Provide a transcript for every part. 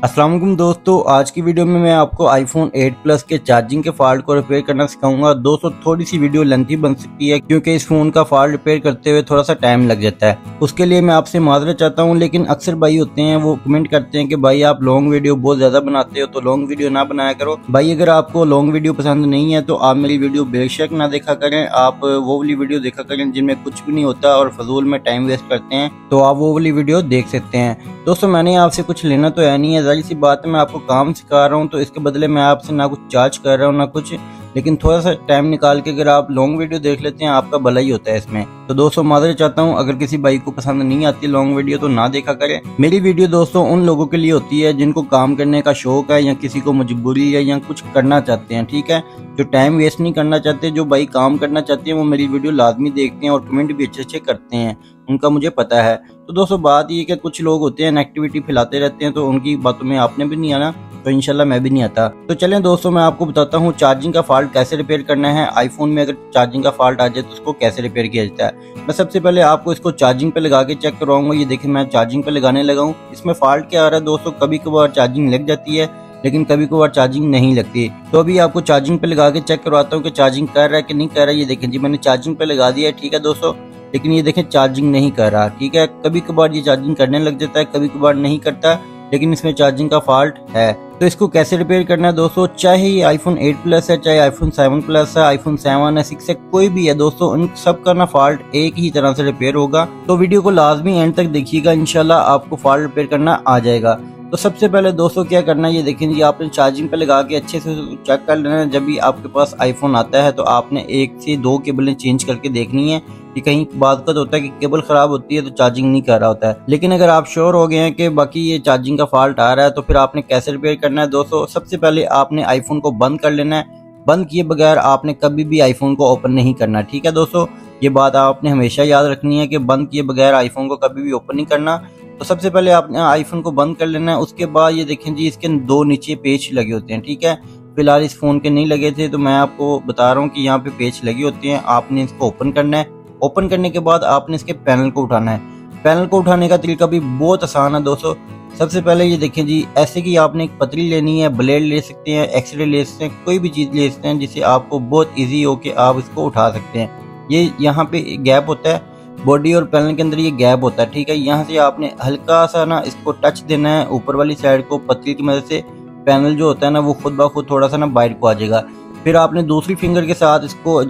अस्सलाम वालेकुम दोस्तों, आज की वीडियो में मैं आपको आईफोन 8 प्लस के चार्जिंग के फॉल्ट को रिपेयर करना सिखाऊंगा। दोस्तों थोड़ी सी वीडियो लेंथी बन सकती है क्योंकि इस फोन का फॉल्ट रिपेयर करते हुए थोड़ा सा टाइम लग जाता है। उसके लिए मैं आपसे माजरत चाहता हूं, लेकिन अक्सर भाई होते हैं वो कमेंट करते हैं कि भाई आप लॉन्ग वीडियो बहुत ज्यादा बनाते हो तो लॉन्ग वीडियो ना बनाया करो। भाई अगर आपको लॉन्ग वीडियो पसंद नहीं है तो आप मेरी वीडियो बेशक ना देखा करें, आप वो वाली वीडियो देखा करें जिनमें कुछ भी नहीं होता और फजूल में टाइम वेस्ट करते हैं, तो आप वो वाली वीडियो देख सकते हैं। दोस्तों मैंने आपसे कुछ लेना तो है नहीं है, जाहिर सी बात है मैं आपको काम सिखा रहा हूँ तो इसके बदले मैं आपसे ना कुछ चार्ज कर रहा हूँ ना कुछ, लेकिन थोड़ा सा टाइम निकाल के अगर आप लॉन्ग वीडियो देख लेते हैं आपका भला ही होता है इसमें। तो दोस्तों माजरत चाहता हूँ, अगर किसी भाई को पसंद नहीं आती लॉन्ग वीडियो तो ना देखा करें। मेरी वीडियो दोस्तों उन लोगों के लिए होती है जिनको काम करने का शौक है या किसी को मजबूरी है या कुछ करना चाहते हैं, ठीक है। जो टाइम वेस्ट नहीं करना चाहते, जो भाई काम करना चाहते हैं वो मेरी वीडियो लाजमी देखते हैं और कमेंट भी अच्छे अच्छे करते हैं, उनका मुझे पता है। तो दोस्तों बात ये कि कुछ लोग होते हैं नेगेटिविटी फैलाते रहते हैं, तो उनकी बातों में आपने भी नहीं आना तो इंशाल्लाह मैं भी नहीं आता। तो चलें दोस्तों मैं आपको बताता हूँ चार्जिंग का फॉल्ट कैसे रिपेयर करना है। आईफोन में अगर चार्जिंग का फॉल्ट आ जाए तो उसको कैसे रिपेयर किया जाता है। मैं सबसे पहले आपको इसको चार्जिंग पे लगा के चेक करवाऊंगा। ये देखिए मैं चार्जिंग पे लगाने लगा हूँ। इसमें फॉल्ट क्या आ रहा है दोस्तों, कभी कभार चार्जिंग लग जाती है लेकिन कभी कभार चार्जिंग नहीं लगती। तो अभी आपको चार्जिंग पे लगा के चेक करवाता हूँ कि चार्जिंग कर रहा है कि नहीं कर रहा है। ये देखें जी मैंने चार्जिंग पे लगा दिया है, ठीक है दोस्तों, लेकिन ये देखें चार्जिंग नहीं कर रहा, ठीक है। कभी कभार ये चार्जिंग करने लग जाता है, कभी कभार नहीं करता, लेकिन इसमें चार्जिंग का फॉल्ट है। तो इसको कैसे रिपेयर करना है दोस्तों, चाहे ये आईफोन 8 प्लस है, चाहे आईफोन 7 प्लस है, आईफोन 7 है, 6 है, कोई भी है दोस्तों, उन सब का ना फॉल्ट एक ही तरह से रिपेयर होगा। तो वीडियो को लाजमी एंड तक देखिएगा, इंशाल्लाह आपको फॉल्ट रिपेयर करना आ जाएगा। तो सबसे पहले दोस्तों क्या करना है, ये देखेंगे आपने चार्जिंग पे लगा के अच्छे से चेक कर लेना है। जब भी आपके पास आईफोन आता है तो आपने 1 से 2 केबलें चेंज करके देखनी है कि कहीं बात का तो होता है कि केबल खराब होती है तो चार्जिंग नहीं कर रहा होता है। लेकिन अगर आप श्योर हो गए हैं कि बाकी ये चार्जिंग का फॉल्ट आ रहा है तो फिर आपने कैसे रिपेयर करना है दोस्तों। सबसे पहले आपने आईफोन को बंद कर लेना है। बंद किए बगैर आपने कभी भी आईफोन को ओपन नहीं करना, ठीक है दोस्तों। ये बात आपने हमेशा याद रखनी है कि बंद किए बगैर आईफोन को कभी भी ओपन नहीं करना। तो सबसे पहले आपने आईफोन को बंद कर लेना है। उसके बाद ये देखें जी इसके 2 नीचे पेच लगे होते हैं, ठीक है। फिलहाल इस फोन के नहीं लगे थे तो मैं आपको बता रहा हूँ कि यहाँ पे पेच लगे होते हैं। आपने इसको ओपन करना है। ओपन करने के बाद आपने इसके पैनल को उठाना है। पैनल को उठाने का तरीका भी बहुत आसान है दोस्तों। सबसे पहले ये देखें जी ऐसे कि आपने एक पतली लेनी है, ब्लेड ले सकते हैं, एक्सरे ले सकते हैं, कोई भी चीज़ ले सकते हैं जिससे आपको बहुत ईजी हो कि आप इसको उठा सकते हैं। ये यहाँ पे गैप होता है, बॉडी और पैनल के अंदर ये गैप होता है, ठीक है। यहाँ से आपने हल्का सा ना इसको टच देना है ऊपर वाली साइड को पतली की मदद से। पैनल जो होता है ना वो खुद ब खुद थोड़ा सा ना बाहर को आ जाएगा। फिर आपने दूसरी फिंगर के साथ इसको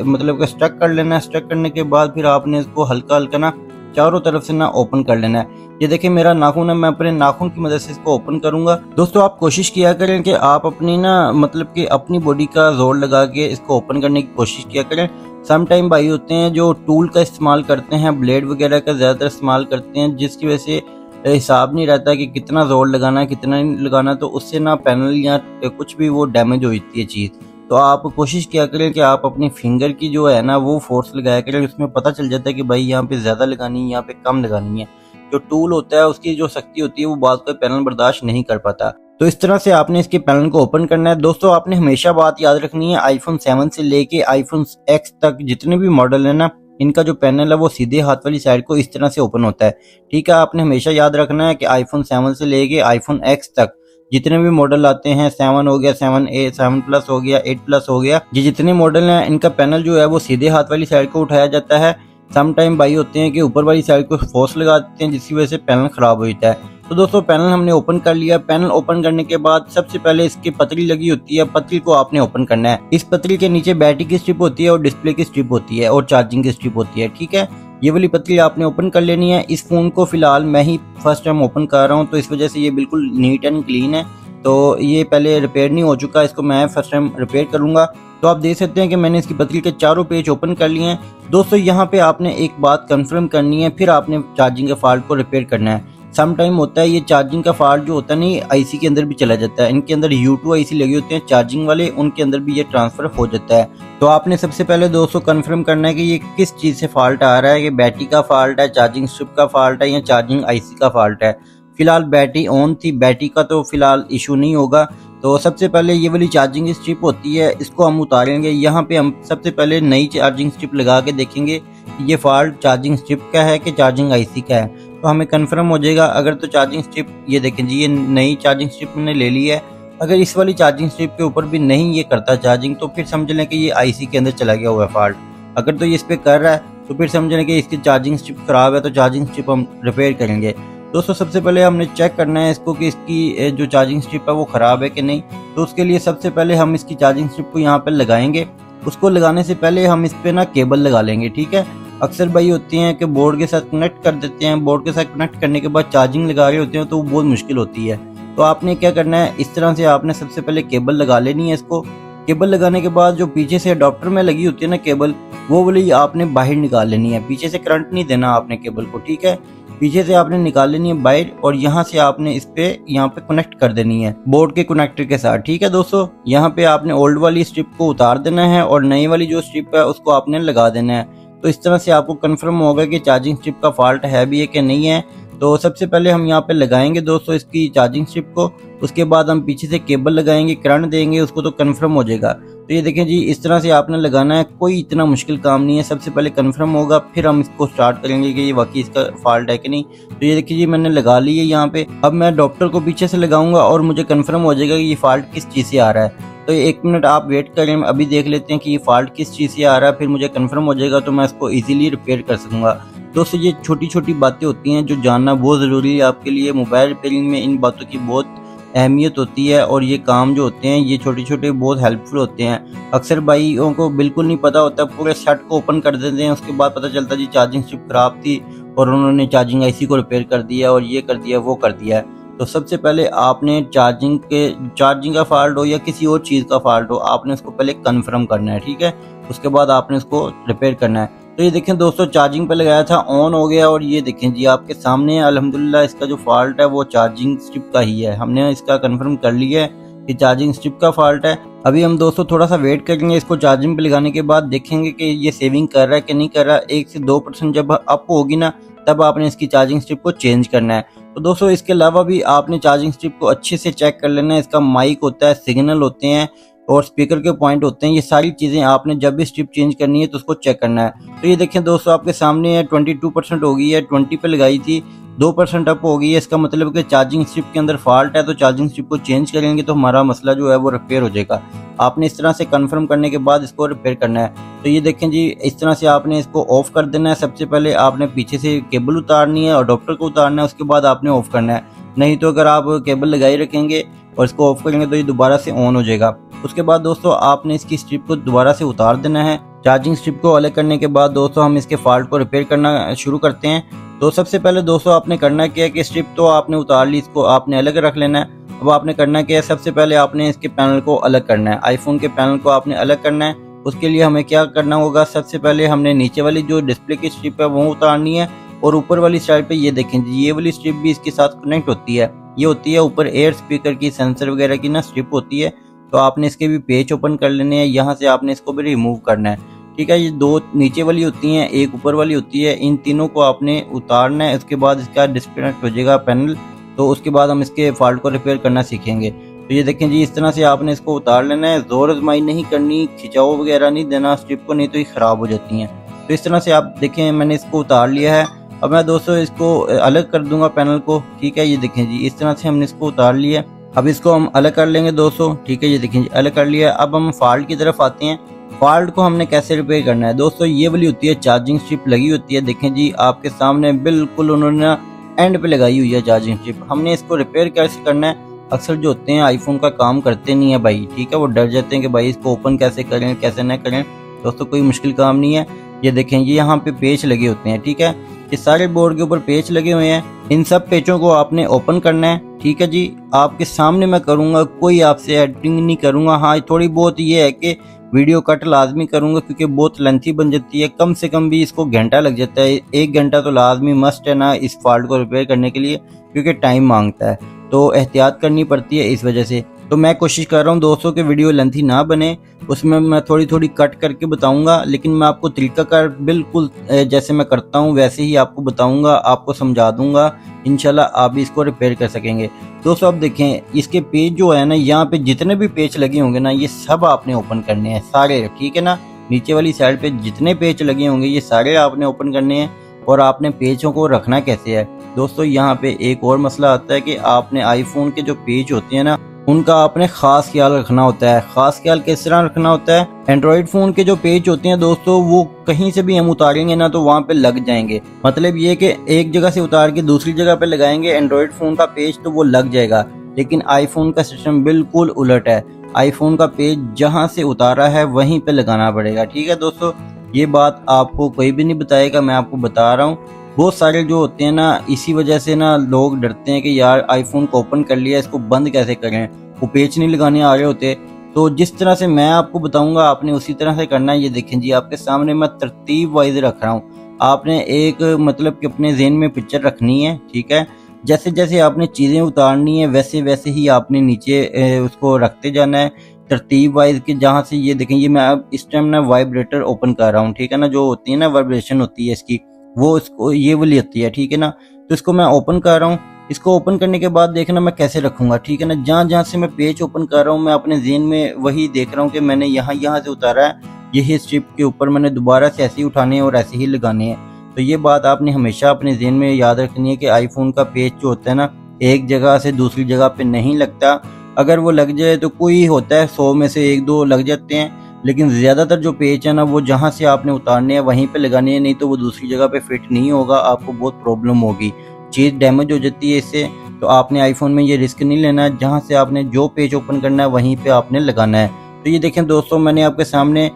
मतलब कि स्टक कर लेना है। स्टक करने के बाद फिर आपने इसको हल्का हल्का ना चारों तरफ से ना ओपन कर लेना है। ये देखिए मेरा नाखून है, मैं अपने नाखून की मदद से इसको ओपन करूंगा। दोस्तों आप कोशिश किया करें कि आप अपनी ना मतलब कि अपनी बॉडी का जोर लगा के इसको ओपन करने की कोशिश किया करें। सम टाइम भाई होते हैं जो टूल का इस्तेमाल करते हैं, ब्लेड वगैरह का ज़्यादातर इस्तेमाल करते हैं, जिसकी वजह से हिसाब नहीं रहता कि कितना जोर लगाना है कितना नहीं लगाना, तो उससे ना पैनल या कुछ भी वो डैमेज हो जाती है चीज़। तो आप कोशिश किया करें कि आप अपनी फिंगर की जो है ना वो फोर्स लगाया करें। उसमें पता चल जाता है कि भाई यहाँ पे ज़्यादा लगानी है, यहाँ पे कम लगानी है। जो टूल होता है उसकी जो शक्ति होती है वो बात को पैनल बर्दाश्त नहीं कर पाता। तो इस तरह से आपने इसके पैनल को ओपन करना है। दोस्तों आपने हमेशा बात याद रखनी है, आईफोन 7 से लेके आईफोन X तक जितने भी मॉडल है ना, इनका जो पैनल है वो सीधे हाथ वाली साइड को इस तरह से ओपन होता है, ठीक है। आपने हमेशा याद रखना है कि आईफोन 7 से लेके आईफोन X तक जितने भी मॉडल आते हैं, 7 हो गया, 7A, 7 प्लस हो गया, 8 प्लस हो गया, ये जितने मॉडल हैं इनका पैनल जो है वो सीधे हाथ वाली साइड को उठाया जाता है। सम टाइम भाई होते हैं कि ऊपर वाली साइड को फोर्स लगा देते हैं जिसकी वजह से पैनल खराब हो जाता है। तो दोस्तों पैनल हमने ओपन कर लिया। पैनल ओपन करने के बाद सबसे पहले इसकी पतली लगी होती है, पतली को आपने ओपन करना है। इस पतली के नीचे बैटरी की स्ट्रिप होती है और डिस्प्ले की स्ट्रिप होती है और चार्जिंग की स्ट्रिप होती है, ठीक है। ये वाली पतली आपने ओपन कर लेनी है। इस फोन को फिलहाल मैं ही फर्स्ट टाइम ओपन कर रहा हूँ तो इस वजह से ये बिल्कुल नीट एंड क्लीन है। तो ये पहले रिपेयर नहीं हो चुका, इसको मैं फर्स्ट टाइम रिपेयर करूंगा। तो आप देख सकते हैं कि मैंने इसकी पतली के चारों पेज ओपन कर लिए हैं। दोस्तों यहाँ पे आपने एक बात कंफर्म करनी है, फिर आपने चार्जिंग के फॉल्ट को रिपेयर करना है। सम टाइम होता है ये चार्जिंग का फॉल्ट जो होता है नहीं आईसी के अंदर भी चला जाता है। इनके अंदर U2 आईसी लगे होते हैं चार्जिंग वाले, उनके अंदर भी ये ट्रांसफर हो जाता है। तो आपने सबसे पहले दोस्तों कंफर्म करना है कि ये किस चीज़ से फॉल्ट आ रहा है, कि बैटरी का फॉल्ट है, चार्जिंग स्ट्रिप का फॉल्ट है या चार्जिंग आईसी का फॉल्ट है। फिलहाल बैटरी ऑन थी, बैटरी का तो फिलहाल इशू नहीं होगा। तो सबसे पहले ये वाली चार्जिंग स्ट्रिप होती है, इसको हम उतारेंगे। यहाँ पे हम सबसे पहले नई चार्जिंग स्ट्रिप लगा के देखेंगे कि ये फॉल्ट चार्जिंग स्ट्रिप का है कि चार्जिंग आईसी का है। तो हमें कंफर्म हो जाएगा। अगर तो चार्जिंग स्ट्रिप, ये देखें जी, ये नई चार्जिंग स्ट्रिप मैंने ले ली है। अगर इस वाली चार्जिंग स्ट्रिप के ऊपर भी नहीं ये करता चार्जिंग, तो फिर समझ लें कि ये आईसी के अंदर चला गया हुआ है फॉल्ट। अगर तो ये इस पर कर रहा है तो फिर समझ लें कि इसकी चार्जिंग स्ट्रिप खराब है, तो चार्जिंग स्ट्रिप हम रिपेयर करेंगे। दोस्तों सबसे पहले हमने चेक करना है इसको कि इसकी जो चार्जिंग स्ट्रिप है वो ख़राब है कि नहीं। तो उसके लिए सबसे पहले हम इसकी चार्जिंग स्ट्रिप को यहाँ पर लगाएंगे। उसको लगाने से पहले हम इस पर ना केबल लगा लेंगे, ठीक है। अक्सर भाई होती हैं कि बोर्ड के साथ कनेक्ट कर देते हैं, बोर्ड के साथ कनेक्ट करने के बाद चार्जिंग लगा रहे होते हैं तो वो बहुत मुश्किल होती है। तो आपने क्या करना है, इस तरह से आपने सबसे पहले केबल लगा लेनी है। इसको केबल लगाने के बाद जो पीछे से अडॉप्टर में लगी होती है ना केबल, वो वाली आपने बाहर निकाल लेनी है। पीछे से करंट नहीं देना आपने केबल को, ठीक है। पीछे से आपने निकाल लेनी है बाहर, और यहाँ से आपने इस पे यहाँ पे कनेक्ट कर देनी है बोर्ड के कनेक्टर के साथ, ठीक है दोस्तों। यहाँ पे आपने ओल्ड वाली स्ट्रिप को उतार देना है और नई वाली जो स्ट्रिप है उसको आपने लगा देना है। तो इस तरह से आपको कंफर्म होगा कि चार्जिंग स्ट्रिप का फॉल्ट है भी है कि नहीं है। तो सबसे पहले हम यहाँ पे लगाएंगे दोस्तों इसकी चार्जिंग स्ट्रिप को, उसके बाद हम पीछे से केबल लगाएंगे, करंट देंगे उसको, तो कंफर्म हो जाएगा। तो ये देखें जी, इस तरह से आपने लगाना है, कोई इतना मुश्किल काम नहीं है। सबसे पहले कंफर्म होगा, फिर हम इसको स्टार्ट करेंगे कि ये वाकई इसका फॉल्ट है कि नहीं। तो ये देखिए जी, मैंने लगा ली है यहाँ पे। अब मैं अडॉप्टर को पीछे से लगाऊंगा और मुझे कंफर्म हो जाएगा कि ये फॉल्ट किस चीज़ से आ रहा है। तो 1 मिनट आप वेट करें, अभी देख लेते हैं कि ये फॉल्ट किस चीज़ से आ रहा है, फिर मुझे कंफर्म हो जाएगा तो मैं इसको इजीली रिपेयर कर सकूंगा। दोस्तों ये छोटी छोटी बातें होती हैं जो जानना बहुत ज़रूरी है आपके लिए। मोबाइल रिपेयरिंग में इन बातों की बहुत अहमियत होती है, और ये काम जो होते हैं ये छोटे छोटे बहुत हेल्पफुल होते हैं। अक्सर भाइयों को बिल्कुल नहीं पता होता, पूरे सेट को ओपन कर देते हैं, उसके बाद पता चलता जी चार्जिंग स्ट्रिप खराब थी और उन्होंने चार्जिंग आईसी को रिपेयर कर दिया और ये कर दिया वो कर दिया है। तो सबसे पहले आपने चार्जिंग का फॉल्ट हो या किसी और चीज़ का फॉल्ट हो, आपने उसको पहले कंफर्म करना है, ठीक है। उसके बाद आपने उसको रिपेयर करना है। तो ये देखें दोस्तों, चार्जिंग पे लगाया था, ऑन हो गया, और ये देखें जी आपके सामने अल्हम्दुलिल्लाह इसका जो फॉल्ट है वो चार्जिंग स्ट्रिप का ही है। हमने इसका कंफर्म कर लिया है कि चार्जिंग स्ट्रिप का फॉल्ट है। अभी हम दोस्तों थोड़ा सा वेट करेंगे, इसको चार्जिंग पे लगाने के बाद देखेंगे कि ये सेविंग कर रहा है कि नहीं कर रहा। 1 से 2% जब अप होगी ना, तब आपने इसकी चार्जिंग स्ट्रिप को चेंज करना है। तो दोस्तों इसके अलावा भी आपने चार्जिंग स्ट्रिप को अच्छे से चेक कर लेना है। इसका माइक होता है, सिग्नल होते हैं और स्पीकर के पॉइंट होते हैं। ये सारी चीज़ें आपने जब भी स्ट्रिप चेंज करनी है तो उसको चेक करना है। तो ये देखें दोस्तों, आपके सामने है 22% हो गई है, 20 पे लगाई थी, 2% अप हो गई है। इसका मतलब कि चार्जिंग स्ट्रिप के अंदर फॉल्ट है। तो चार्जिंग स्ट्रिप को चेंज करेंगे तो हमारा मसला जो है वो रिपेयर हो जाएगा। आपने इस तरह से कंफर्म करने के बाद इसको रिपेयर करना है। तो ये देखें जी, इस तरह से आपने इसको ऑफ कर देना है। सबसे पहले आपने पीछे से केबल उतारनी है, अडॉप्टर को उतारना है, उसके बाद आपने ऑफ करना है। नहीं तो अगर आप केबल लगाई रखेंगे और इसको ऑफ करेंगे तो ये दोबारा से ऑन हो जाएगा। उसके बाद दोस्तों आपने इसकी स्ट्रिप को दोबारा से उतार देना है। चार्जिंग स्ट्रिप को अलग करने के बाद दोस्तों हम इसके फॉल्ट को रिपेयर करना शुरू करते हैं। तो सबसे पहले दोस्तों आपने करना क्या है कि स्ट्रिप तो आपने उतार ली, इसको आपने अलग रख लेना है। अब आपने करना क्या है, सबसे पहले आपने इसके पैनल को अलग करना है। आईफोन के पैनल को आपने अलग करना है। उसके लिए हमें क्या करना होगा, सबसे पहले हमने नीचे वाली जो डिस्प्ले की स्ट्रिप है वो उतारनी है, और ऊपर वाली साइड पे ये देखें जी, ये वाली स्ट्रिप भी इसके साथ कनेक्ट होती है। ये होती है ऊपर एयर स्पीकर की, सेंसर वगैरह की ना स्ट्रिप होती है। तो आपने इसके भी पेज ओपन कर लेने हैं, यहाँ से आपने इसको भी रिमूव करना है, ठीक है। ये 2 नीचे वाली होती हैं, 1 ऊपर वाली होती है, इन तीनों को आपने उतारना है। उसके बाद इसका डिस्कनेक्ट हो जाएगा पैनल। तो उसके बाद हम इसके फॉल्ट को रिपेयर करना सीखेंगे। तो ये देखें जी, इस तरह से आपने इसको उतार लेना है। जोर आजमाई नहीं करनी, खिंचाव वगैरह नहीं देना स्ट्रिप को, नहीं तो ये ख़राब हो जाती हैं। तो इस तरह से आप देखें, मैंने इसको उतार लिया है। अब मैं दोस्तों इसको अलग कर दूंगा पैनल को, ठीक है। ये देखें जी, इस तरह से हमने इसको उतार लिया। अब इसको हम अलग कर लेंगे दोस्तों, ठीक है। ये देखें जी, अलग कर लिया। अब हम फॉल्ट की तरफ आते हैं। फॉल्ट को हमने कैसे रिपेयर करना है दोस्तों, ये वाली होती है चार्जिंग स्ट्रिप लगी होती है, देखें जी आपके सामने बिल्कुल उन्होंने एंड पे लगाई हुई है चार्जिंग स्ट्रिप। हमने इसको रिपेयर कैसे करना है, अक्सर जो होते हैं आईफोन का काम करते नहीं है भाई, ठीक है। वो डर जाते हैं कि भाई इसको ओपन कैसे करें कैसे न करें। दोस्तों कोई मुश्किल काम नहीं है। ये देखें, ये यहाँ पे पेच लगे होते हैं, ठीक है। ये सारे बोर्ड के ऊपर पेच लगे हुए हैं। इन सब पेचों को आपने ओपन करना है, ठीक है जी। आपके सामने मैं करूँगा, कोई आपसे एडिटिंग नहीं करूँगा। हाँ, थोड़ी बहुत ये है कि वीडियो कट लाजमी करूँगा क्योंकि बहुत लेंथी बन जाती है। कम से कम भी इसको घंटा लग जाता है, 1 घंटा तो लाजमी मस्ट है ना इस फॉल्ट को रिपेयर करने के लिए, क्योंकि टाइम मांगता है। तो एहतियात करनी पड़ती है इस वजह से। तो मैं कोशिश कर रहा हूँ दोस्तों कि वीडियो लेंथी ना बने, उसमें मैं थोड़ी थोड़ी कट करके बताऊंगा, लेकिन मैं आपको तरीकाकार बिल्कुल जैसे मैं करता हूँ वैसे ही आपको बताऊंगा, आपको समझा दूंगा। इंशाल्लाह आप भी इसको रिपेयर कर सकेंगे। दोस्तों अब देखें, इसके पेज जो है ना, यहाँ पे जितने भी पेज लगे होंगे ना, ये सब आपने ओपन करने हैं सारे, ठीक है ना। नीचे वाली साइड पे जितने पेज लगे होंगे ये सारे आपने ओपन करने हैं। और आपने पेजों को रखना कैसे है, दोस्तों यहाँ पे एक और मसला आता है कि आपने आईफोन के जो पेज होते हैं ना, उनका आपने खास ख्याल रखना होता है। खास ख्याल किस तरह रखना होता है? एंड्रॉइड फोन के जो पेज होते हैं दोस्तों, वो कहीं से भी हम उतारेंगे ना तो वहाँ पे लग जाएंगे। मतलब ये कि एक जगह से उतार के दूसरी जगह पे लगाएंगे एंड्रॉइड फोन का पेज तो वो लग जाएगा, लेकिन आईफोन का सिस्टम बिल्कुल उलट है। आईफोन का पेज जहाँ से उतारा है वहीं पे लगाना पड़ेगा। ठीक है दोस्तों, ये बात आपको कोई भी नहीं बताएगा, मैं आपको बता रहा हूँ। बहुत सारे जो होते हैं ना, इसी वजह से ना लोग डरते हैं कि यार आईफोन को ओपन कर लिया, इसको बंद कैसे करें, वो पेच नहीं लगाने आ रहे होते। तो जिस तरह से मैं आपको बताऊंगा आपने उसी तरह से करना है। ये देखें जी, आपके सामने मैं तरतीब वाइज रख रहा हूँ। आपने एक मतलब कि अपने ज़हन में पिक्चर रखनी है। ठीक है, जैसे जैसे आपने चीज़ें उतारनी है वैसे वैसे ही आपने नीचे उसको रखते जाना है तरतीब वाइज के। जहाँ से ये देखें, ये मैं अब इस टाइम ना वाइब्रेटर ओपन कर रहा हूँ। ठीक है ना, जो होती है ना वाइब्रेशन होती है इसकी, वो इसको ये वाली होती है। ठीक है ना, तो इसको मैं ओपन कर रहा हूँ। इसको ओपन करने के बाद देखना मैं कैसे रखूंगा। ठीक है ना, जहाँ जहाँ से मैं पेज ओपन कर रहा हूँ मैं अपने ज़हन में वही देख रहा हूँ कि मैंने यहाँ से उतारा है, यही स्ट्रिप के ऊपर मैंने दोबारा से ऐसे ही उठाने हैं और ऐसे ही लगाने हैं। तो ये बात आपने हमेशा अपने ज़हन में याद रखनी है कि आईफोन का पेज जो होता है ना, एक जगह से दूसरी जगह पे नहीं लगता। अगर वो लग जाए तो कोई होता है 100 में से 1-2 लग जाते हैं, लेकिन ज़्यादातर जो पेज है ना, वो जहाँ से आपने उतारने हैं वहीं पे लगाने हैं, नहीं तो वो दूसरी जगह पे फिट नहीं होगा, आपको बहुत प्रॉब्लम होगी, चीज़ डैमेज हो जाती है इससे। तो आपने आईफोन में ये रिस्क नहीं लेना है, जहाँ से आपने जो पेज ओपन करना है वहीं पे आपने लगाना है। तो ये देखें दोस्तों, मैंने आपके सामने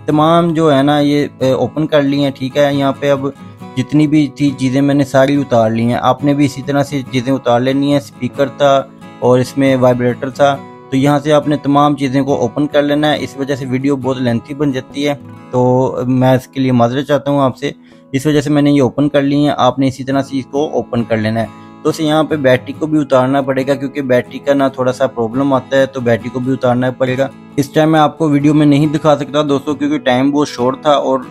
तमाम जो है ना ये ओपन कर ली हैं। ठीक है, यहाँ पे अब जितनी भी थी चीज़ें मैंने सारी उतार ली हैं। आपने भी इसी तरह से चीज़ें उतार लेनी है। स्पीकर था और इसमें वाइब्रेटर था, तो यहाँ से आपने तमाम चीज़ें को ओपन कर लेना है। इस वजह से वीडियो बहुत लेंथी बन जाती है, तो मैं इसके लिए माजरत चाहता हूँ आपसे। इस वजह से मैंने ये ओपन कर ली है, आपने इसी तरह से इसको ओपन कर लेना है। तो इसे यहाँ पे बैटरी को भी उतारना पड़ेगा, क्योंकि बैटरी का ना थोड़ा सा प्रॉब्लम आता है, तो बैटरी को भी उतारना पड़ेगा। इस टाइम मैं आपको वीडियो में नहीं दिखा सकता दोस्तों, क्योंकि टाइम बहुत शॉर्ट था और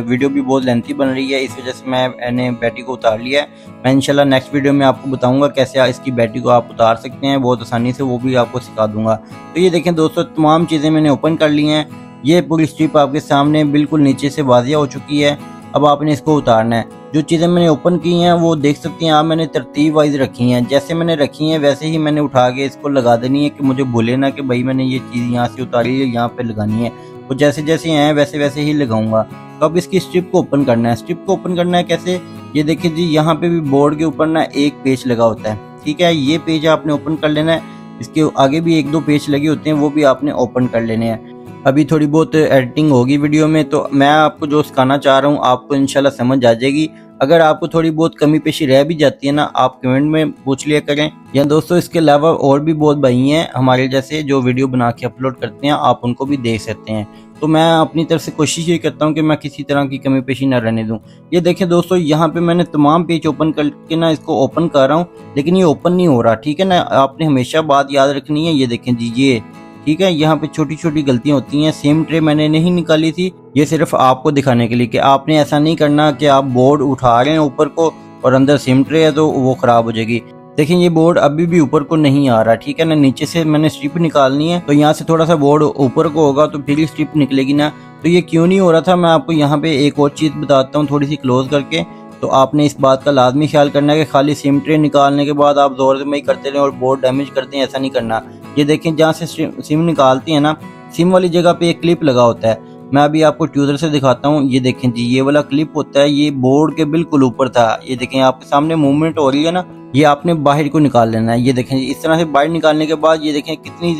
वीडियो भी बहुत लेंथी बन रही है, इस वजह से मैंने बैटरी को उतार लिया है। मैं इंशाल्लाह नेक्स्ट वीडियो में आपको बताऊंगा कैसे इसकी बैटरी को आप उतार सकते हैं बहुत आसानी से, वो भी आपको सिखा दूंगा। तो ये देखें दोस्तों, तमाम चीज़ें मैंने ओपन कर ली हैं। ये पूरी स्ट्रिप आपके सामने बिल्कुल नीचे से वाजिया हो चुकी है। अब आपने इसको उतारना है। जो चीज़ें मैंने ओपन की हैं वो देख सकते हैं आप, मैंने तरतीब वाइज रखी हैं। जैसे मैंने रखी हैं वैसे ही मैंने उठा के इसको लगा देनी है, कि मुझे बोले ना कि भाई मैंने ये चीज़ यहाँ से उतारी है, यहाँ पे लगानी है। तो जैसे जैसे हैं वैसे वैसे ही लगाऊंगा। तो अब इसकी स्ट्रिप को ओपन करना है। स्ट्रिप को ओपन करना है कैसे? ये देखिए जी, यहाँ पे भी बोर्ड के ऊपर ना एक पेज लगा होता है। ठीक है, ये पेज आपने ओपन कर लेना है। इसके आगे भी 1-2 पेज लगे होते हैं, वो भी आपने ओपन कर लेने हैं। अभी थोड़ी बहुत एडिटिंग होगी वीडियो में, तो मैं आपको जो सिखाना चाह रहा हूँ आपको इंशाल्लाह समझ आ जाएगी। अगर आपको थोड़ी बहुत कमी पेशी रह भी जाती है ना, आप कमेंट में पूछ लिया करें। या दोस्तों, इसके अलावा और भी बहुत भाई हैं हमारे जैसे जो वीडियो बना के अपलोड करते हैं, आप उनको भी देख सकते हैं। तो मैं अपनी तरफ से कोशिश ये करता हूँ कि मैं किसी तरह की कमी पेशी ना रहने दूँ। ये देखें दोस्तों, यहाँ पे मैंने तमाम पेज ओपन करके ना इसको ओपन कर रहा हूँ, लेकिन ये ओपन नहीं हो रहा। ठीक है ना, आपने हमेशा बात याद रखनी है। ये देखें जी, ये ठीक है, यहाँ पे छोटी छोटी गलतियां होती हैं। सेम ट्रे मैंने नहीं निकाली थी, ये सिर्फ आपको दिखाने के लिए कि आपने ऐसा नहीं करना कि आप बोर्ड उठा रहे हैं ऊपर को और अंदर सेम ट्रे है तो वो खराब हो जाएगी। देखिए, ये बोर्ड अभी भी ऊपर को नहीं आ रहा। ठीक है ना, नीचे से मैंने स्ट्रिप निकालनी है, तो यहाँ से थोड़ा सा बोर्ड ऊपर को होगा तो फिर ही स्ट्रिप निकलेगी ना। तो ये क्यों नहीं हो रहा था, मैं आपको यहाँ पे एक और चीज़ बताता हूँ थोड़ी सी क्लोज करके। तो आपने इस बात का लाजमी ख्याल करना है कि खाली सिम ट्रे निकालने के बाद आप जोर में ही करते रहें और बोर्ड डैमेज करते हैं, ऐसा नहीं करना। ये देखें, जहाँ से सिम निकालती है ना, सिम वाली जगह पे एक क्लिप लगा होता है। मैं अभी आपको ट्यूजर से दिखाता हूँ। ये देखें जी, ये वाला क्लिप होता है, ये बोर्ड के बिल्कुल ऊपर था। ये देखें, आपके सामने मूवमेंट हो रही है ना, ये आपने बाहर को निकाल लेना है। ये देखें, इस तरह से बाहर निकालने के बाद ये देखें कितनी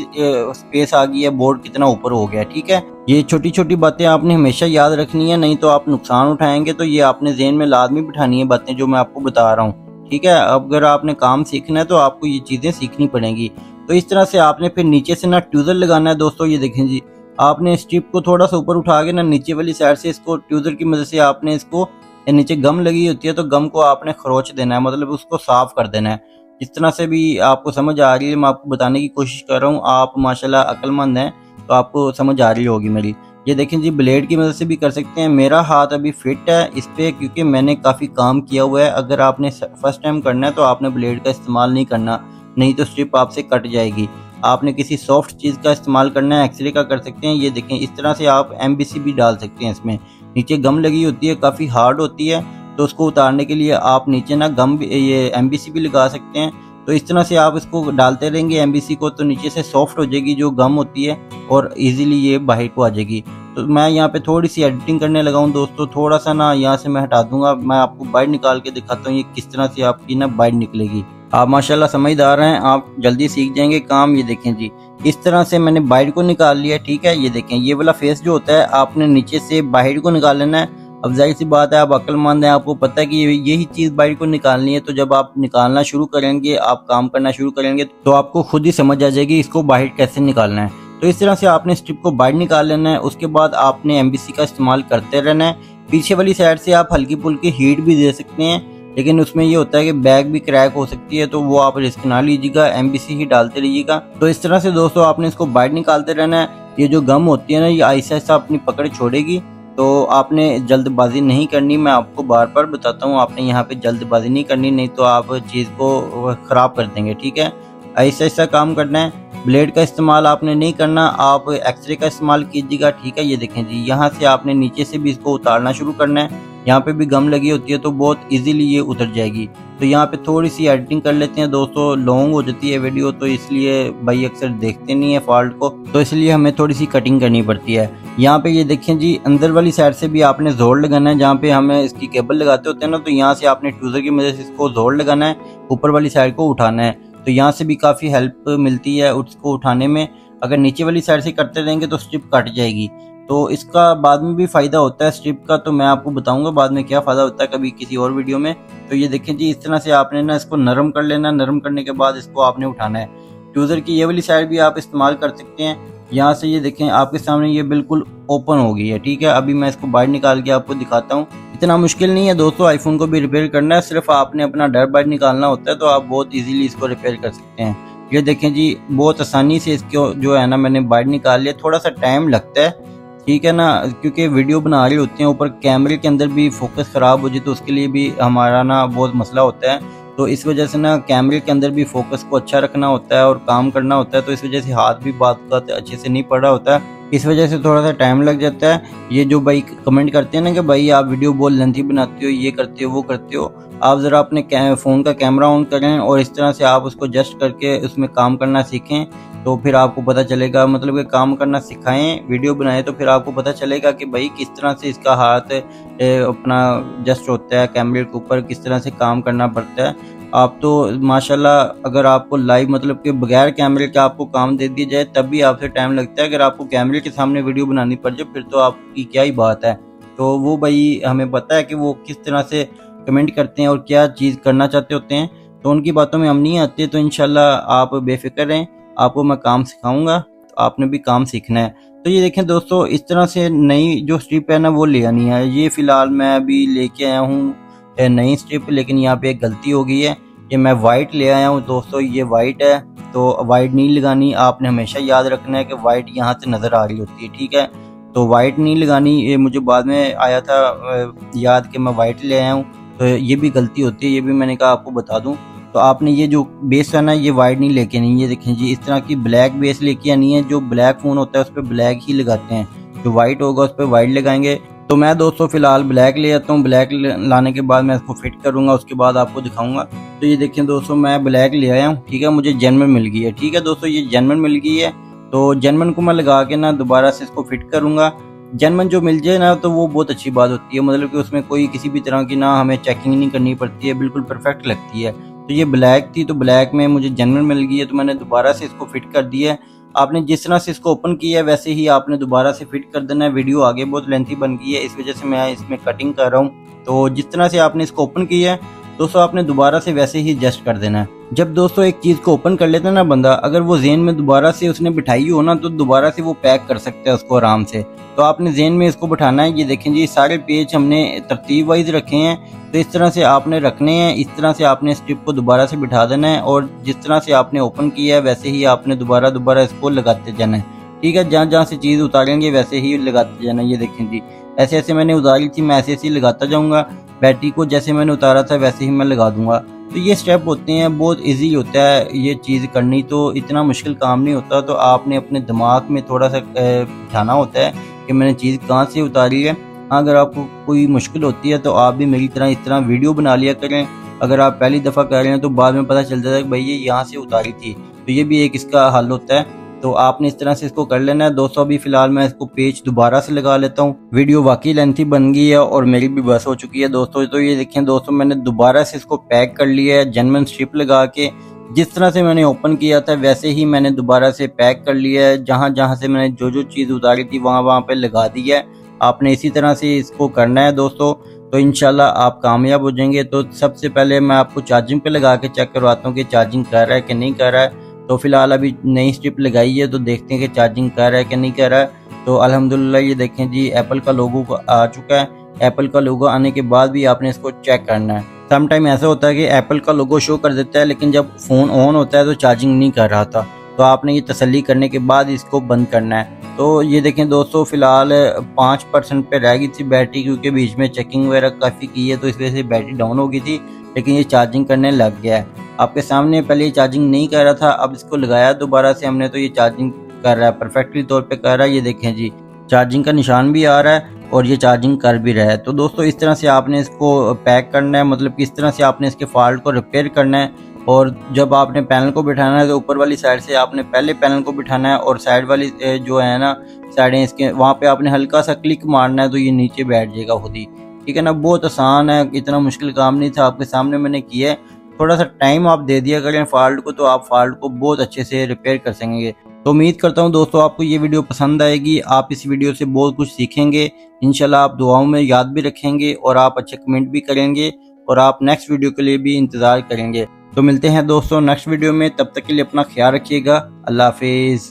स्पेस आ गई है, बोर्ड कितना ऊपर हो गया। ठीक है, ये छोटी छोटी बातें आपने हमेशा याद रखनी है, नहीं तो आप नुकसान उठाएंगे। तो ये आपने ज़हन में लाजमी बिठानी है बातें जो मैं आपको बता रहा हूँ। ठीक है, अगर आपने काम सीखना है तो आपको ये चीज़ें सीखनी पड़ेंगी। तो इस तरह से आपने फिर नीचे से ना ट्यूजर लगाना है दोस्तों। ये देखें जी, आपने स्ट्रिप को थोड़ा सा ऊपर उठा के ना नीचे वाली साइड से इसको ट्यूजर की मदद से आपने इसको, नीचे गम लगी होती है तो गम को आपने खरोच देना है, मतलब उसको साफ कर देना है। जिस तरह से भी आपको समझ आ रही है, मैं आपको बताने की कोशिश कर रहा हूँ। आप माशाल्लाह अक्लमंद हैं, तो आपको समझ आ रही होगी मेरी। ये देखें जी, ब्लेड की मदद से भी कर सकते हैं। मेरा हाथ अभी फिट है इस पर, क्योंकि मैंने काफ़ी काम किया हुआ है। अगर आपने फर्स्ट टाइम करना है तो आपने ब्लेड का इस्तेमाल नहीं करना, नहीं तो स्ट्रिप आपसे कट जाएगी। आपने किसी सॉफ्ट चीज़ का इस्तेमाल करना है, एक्सरे का कर सकते हैं। ये देखें, इस तरह से आप MBC भी डाल सकते हैं इसमें। नीचे गम लगी होती है, काफ़ी हार्ड होती है, तो उसको उतारने के लिए आप नीचे ना गम ये एमबीसी भी लगा सकते हैं। तो इस तरह से आप इसको डालते रहेंगे एमबीसी को, तो नीचे से सॉफ्ट हो जाएगी जो गम होती है और इजीली ये बाहर को आ जाएगी। तो मैं यहाँ पे थोड़ी सी एडिटिंग करने लगा हूँ दोस्तों, थोड़ा सा ना यहाँ से मैं हटा दूंगा, मैं आपको बाहर निकाल के दिखाता हूँ ये किस तरह से आपकी ना बाहर निकलेगी। आप माशाल्लाह समझदार हैं, आप जल्दी सीख जाएंगे काम। ये देखें जी, इस तरह से मैंने बाहर को निकाल लिया, ठीक है। ये देखें ये वाला फेस जो होता है आपने नीचे से बाहर को निकाल लेना है। अब जाहिर सी बात है, आप अक्लमंद हैं, आपको पता है कि यही चीज़ बाहर को निकालनी है। तो जब आप निकालना शुरू करेंगे, आप काम करना शुरू करेंगे, तो आपको खुद ही समझ आ जाएगी इसको बाहर कैसे निकालना है। तो इस तरह से आपने स्ट्रिप को बाहर निकाल लेना है। उसके बाद आपने एमबीसी का इस्तेमाल करते रहना है। पीछे वाली साइड से आप हल्की फुल्की हीट भी दे सकते हैं, लेकिन उसमें ये होता है कि बैग भी क्रैक हो सकती है, तो वो आप रिस्क ना लीजिएगा, एमबीसी ही डालते रहिएगा। तो इस तरह से दोस्तों आपने इसको बाहर निकालते रहना है। ये जो गम होती है ना, ये आहिस्ता आहिस्ता अपनी पकड़ छोड़ेगी, तो आपने जल्दबाजी नहीं करनी। मैं आपको बार बार बताता हूँ, आपने यहाँ पे जल्दबाजी नहीं करनी, नहीं तो आप चीज़ को ख़राब कर देंगे, ठीक है। आहिस्ता आहिस्ता काम करना है। ब्लेड का इस्तेमाल आपने नहीं करना, आप एक्सरे का इस्तेमाल कीजिएगा, ठीक है। ये देखें जी, यहाँ से आपने नीचे से भी इसको उतारना शुरू करना है। यहाँ पे भी गम लगी होती है तो बहुत इजीली ये उतर जाएगी। तो यहाँ पे थोड़ी सी एडिटिंग कर लेते हैं दोस्तों, लॉन्ग हो जाती है वीडियो, तो इसलिए भाई अक्सर देखते नहीं है फॉल्ट को, तो इसलिए हमें थोड़ी सी कटिंग करनी पड़ती है। यहाँ पे ये देखें जी, अंदर वाली साइड से भी आपने जोड़ लगाना है। जहाँ पे हमें इसकी केबल लगाते होते हैं ना, तो यहाँ से आपने ट्यूजर की मदद से इसको जोड़ लगाना है, ऊपर वाली साइड को उठाना है। तो यहाँ से भी काफ़ी हेल्प मिलती है उसको उठाने में। अगर नीचे वाली साइड से करते रहेंगे तो स्ट्रिप कट जाएगी। तो इसका बाद में भी फ़ायदा होता है स्ट्रिप का, तो मैं आपको बताऊंगा बाद में क्या फ़ायदा होता है कभी किसी और वीडियो में। तो ये देखें जी, इस तरह से आपने ना इसको नरम कर लेना। नरम करने के बाद इसको आपने उठाना है। ट्यूज़र की ये वाली साइड भी आप इस्तेमाल कर सकते हैं। यहाँ से ये देखें आपके सामने ये बिल्कुल ओपन हो गई है, ठीक है। अभी मैं इसको बाहर निकाल के आपको दिखाता हूँ। इतना मुश्किल नहीं है दोस्तों आईफोन को भी रिपेयर करना है, सिर्फ आपने अपना डर बाहर निकालना होता है, तो आप बहुत ईजिली इसको रिपेयर कर सकते हैं। ये देखें जी, बहुत आसानी से इसको जो है ना मैंने बाहर निकाल लिया। थोड़ा सा टाइम लगता है, ठीक है ना, क्योंकि वीडियो बना रहे होते हैं, ऊपर कैमरे के अंदर भी फोकस ख़राब हो जाए तो उसके लिए भी हमारा ना बहुत मसला होता है। तो इस वजह से ना कैमरे के अंदर भी फोकस को अच्छा रखना होता है और काम करना होता है, तो इस वजह से हाथ भी बात अच्छे से नहीं पड़ रहा होता है, इस वजह से थोड़ा सा टाइम लग जाता है। ये जो भाई कमेंट करते हैं ना कि भाई आप वीडियो बहुत लेंथी बनाते हो, ये करते हो वो करते हो, आप ज़रा अपने फ़ोन का कैमरा ऑन करें और इस तरह से आप उसको एडजस्ट करके उसमें काम करना सीखें, तो फिर आपको पता चलेगा, मतलब कि काम करना सिखाएं, वीडियो बनाएं, तो फिर आपको पता चलेगा कि भाई किस तरह से इसका हाथ अपना एडजस्ट होता है कैमरे के ऊपर, किस तरह से काम करना पड़ता है। आप तो माशाल्लाह, अगर आपको लाइव मतलब कि बगैर कैमरे के आपको काम दे दिया जाए तब भी आपसे टाइम लगता है, अगर आपको कैमरे के सामने वीडियो बनानी पड़ जाए फिर तो आपकी क्या ही बात है। तो वो भाई हमें पता है कि वो किस तरह से कमेंट करते हैं और क्या चीज़ करना चाहते होते हैं, तो उनकी बातों में हम नहीं आते। तो इंशाल्लाह आप बेफिक्र रहें, आपको मैं काम सिखाऊंगा, तो आपने भी काम सीखना है। तो ये देखें दोस्तों, इस तरह से नई जो स्ट्रिप है ना वो ले आनी है। ये फ़िलहाल मैं अभी लेके आया हूँ नई स्ट्रिप, लेकिन यहाँ पे एक गलती हो गई है। ये मैं वाइट ले आया हूँ दोस्तों, ये वाइट है, तो वाइट नहीं लगानी। आपने हमेशा याद रखना है कि वाइट यहाँ से नज़र आ रही होती है, ठीक है। तो वाइट नहीं लगानी, ये मुझे बाद में आया था याद कि मैं वाइट ले आया हूँ, तो ये भी गलती होती है, ये भी मैंने कहा आपको बता दूँ। तो आपने ये जो बेस है ना ये वाइट नहीं लेके आनी, ये देखें जी, इस तरह की ब्लैक बेस लेके आनी है। जो ब्लैक फ़ोन होता है उस पर ब्लैक ही लगाते हैं, जो वाइट होगा उस पर वाइट लगाएंगे। तो मैं दोस्तों फ़िलहाल ब्लैक ले आता हूँ, ब्लैक लाने के बाद मैं इसको फिट करूँगा, उसके बाद आपको दिखाऊँगा। तो ये देखें दोस्तों, मैं ब्लैक ले आया हूँ, ठीक है, मुझे जेन्युइन मिल गई है, ठीक है दोस्तों, ये जेन्युइन मिल गई है। तो जेन्युइन को मैं लगा के ना दोबारा से इसको फिट करूँगा। जेन्युइन जो मिल जाए ना तो वो बहुत अच्छी बात होती है, मतलब कि उसमें कोई किसी भी तरह की ना हमें चेकिंग नहीं करनी पड़ती है, बिल्कुल परफेक्ट लगती है। तो ये ब्लैक थी, तो ब्लैक में मुझे जेन्युइन मिल गई है, तो मैंने दोबारा से इसको फिट कर दिया है। आपने जिस तरह से इसको ओपन किया है वैसे ही आपने दोबारा से फिट कर देना है। वीडियो आगे बहुत लेंथी बन गई है, इस वजह से मैं इसमें कटिंग कर रहा हूँ। तो जिस तरह से आपने इसको ओपन किया है दोस्तों, आपने दोबारा से वैसे ही एडजस्ट कर देना है। जब दोस्तों एक चीज़ को ओपन कर लेता है ना बंदा, अगर वो ज़हन में दोबारा से उसने बिठाई हो ना, तो दोबारा से वो पैक कर सकता है उसको आराम से। तो आपने ज़हन में इसको बिठाना है। ये देखें जी, सारे पेज हमने तरतीब वाइज रखे हैं, तो इस तरह से आपने रखने हैं। इस तरह से आपने स्ट्रिप को दोबारा से बिठा देना है, और जिस तरह से आपने ओपन किया है वैसे ही आपने दोबारा इसको लगाते जाना है, ठीक है। जहाँ जहाँ से चीज़ उतारेंगे वैसे ही लगाते जाना है। ये देखें जी, ऐसे ऐसे मैंने उतारी थी, मैं ऐसे ऐसे ही लगाता जाऊँगा। बैटरी को जैसे मैंने उतारा था वैसे ही मैं लगा दूंगा। तो ये स्टेप होते हैं, बहुत इजी होता है ये चीज़ करनी, तो इतना मुश्किल काम नहीं होता। तो आपने अपने दिमाग में थोड़ा सा बिठाना होता है कि मैंने चीज़ कहाँ से उतारी है। हाँ, अगर आपको कोई मुश्किल होती है तो आप भी मेरी तरह इस तरह वीडियो बना लिया करें। अगर आप पहली दफ़ा कर रहे हैं तो बाद में पता चलता है कि भाई ये यहाँ से उतारी थी, तो ये भी एक इसका हल होता है। तो आपने इस तरह से इसको कर लेना है दोस्तों। अभी फ़िलहाल मैं इसको पेज दोबारा से लगा लेता हूँ। वीडियो वाकई लेंथी बन गई है और मेरी भी बस हो चुकी है दोस्तों। तो ये देखें दोस्तों, मैंने दोबारा से इसको पैक कर लिया है जेन्युइन स्ट्रिप लगा के। जिस तरह से मैंने ओपन किया था वैसे ही मैंने दोबारा से पैक कर लिया है। जहाँ जहाँ से मैंने जो जो चीज़ उतारी थी वहाँ वहाँ पे लगा दी है। आपने इसी तरह से इसको करना है दोस्तों, तो इंशाल्लाह आप कामयाब हो जाएंगे। तो सबसे पहले मैं आपको चार्जिंग पे लगा के चेक करवाता हूँ कि चार्जिंग कर रहा है कि नहीं कर रहा है। तो फिलहाल अभी नई स्ट्रिप लगाई है तो देखते हैं कि चार्जिंग कर रहा है कि नहीं कर रहा है। तो अल्हम्दुलिल्लाह ये देखें जी, एप्पल का लोगो आ चुका है। एप्पल का लोगो आने के बाद भी आपने इसको चेक करना है। सम टाइम ऐसा होता है कि एप्पल का लोगो शो कर देता है लेकिन जब फ़ोन ऑन होता है तो चार्जिंग नहीं कर रहा था। तो आपने ये तसल्ली करने के बाद इसको बंद करना है। तो ये देखें दोस्तों, फ़िलहाल 5% पे रह गई थी बैटरी, क्योंकि बीच में चेकिंग वगैरह काफ़ी की है तो इस वजह से बैटरी डाउन हो गई थी। लेकिन ये चार्जिंग करने लग गया है। आपके सामने पहले ये चार्जिंग नहीं कर रहा था, अब इसको लगाया दोबारा से हमने तो ये चार्जिंग कर रहा है, परफेक्टली तौर पे कर रहा है। ये देखें जी, चार्जिंग का निशान भी आ रहा है और ये चार्जिंग कर भी रहा है। तो दोस्तों इस तरह से आपने इसको पैक करना है, मतलब कि इस तरह से आपने इसके फॉल्ट को रिपेयर करना है। और जब आपने पैनल को बिठाना है तो ऊपर वाली साइड से आपने पहले पैनल को बिठाना है और साइड वाली जो है ना साइडें इसके, वहाँ पे आपने हल्का सा क्लिक मारना है तो ये नीचे बैठ जाएगा खुद ही। ठीक है ना, बहुत आसान है, इतना मुश्किल काम नहीं था। आपके सामने मैंने किया है। थोड़ा सा टाइम आप दे दिया करें फॉल्ट को तो आप फॉल्ट को बहुत अच्छे से रिपेयर कर सकेंगे। तो उम्मीद करता हूँ दोस्तों आपको ये वीडियो पसंद आएगी। आप इस वीडियो से बहुत कुछ सीखेंगे। इंशाल्लाह आप दुआओं में याद भी रखेंगे और आप अच्छे कमेंट भी करेंगे और आप नेक्स्ट वीडियो के लिए भी इंतज़ार करेंगे। तो मिलते हैं दोस्तों नेक्स्ट वीडियो में, तब तक के लिए अपना ख्याल रखिएगा। अल्लाह हाफिज़।